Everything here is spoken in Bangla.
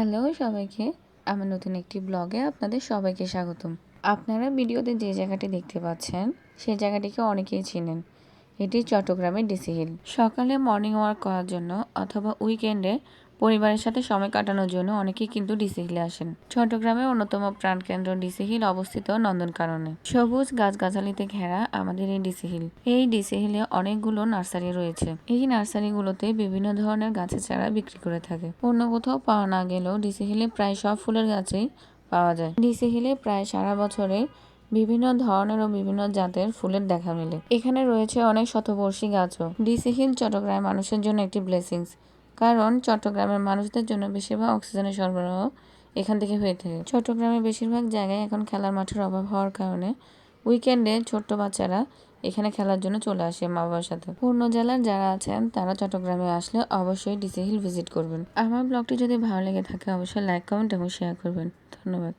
হ্যালো সবাইকে, আমার নতুন একটি ব্লগে আপনাদের সবাইকে স্বাগতম। আপনারা ভিডিওতে যে জায়গাটি দেখতে পাচ্ছেন সেই জায়গাটিকে অনেকেই চিনেন। এটি চট্টগ্রামের ডিসি হিল। সকালে মর্নিং ওয়াক করার জন্য অথবা উইকেন্ডে পরিবারের সাথে সময় কাটানোর জন্য অনেকেই কিন্তু ডিসি হিলে আসেন। চট্টগ্রামের অন্যতম প্রাণকেন্দ্র ডিসি হিল অবস্থিত নন্দনকাননে। সবুজ গাছগাছালিতে ঘেরা আমাদের এই ডিসি হিল। এই ডিসি হিলে অনেকগুলো নার্সারি রয়েছে। এই নার্সারিগুলোতে বিভিন্ন ধরনের গাছের চারা বিক্রি করে থাকে। অন্য কোথাও পাওয়া না গেলেও ডিসি হিলে প্রায় সব ফুলের গাছেই পাওয়া যায়। ডিসি হিলে প্রায় সারা বছরে বিভিন্ন ধরনের ও বিভিন্ন জাতের ফুলের দেখা মেলে। এখানে রয়েছে অনেক শতবর্ষী গাছও। ডিসি হিল চট্টগ্রামের মানুষের জন্য একটি ব্লেসিংস, কারণ চট্টগ্রামের মানুষদের জন্য বেশিরভাগ অক্সিজেনের সরবরাহ এখান থেকে হয়ে থাকে। চট্টগ্রামের বেশিরভাগ জায়গায় এখন খেলার মাঠের অভাব হওয়ার কারণে উইকেন্ডে ছোট্ট বাচ্চারা এখানে খেলার জন্য চলে আসে মা বাবার সাথে। অন্য জেলার যারা আছেন তারা চট্টগ্রামে আসলে অবশ্যই ডিসি হিল ভিজিট করবেন। আমার ব্লগটি যদি ভালো লেগে থাকে অবশ্যই লাইক, কমেন্ট এবং শেয়ার করবেন। ধন্যবাদ।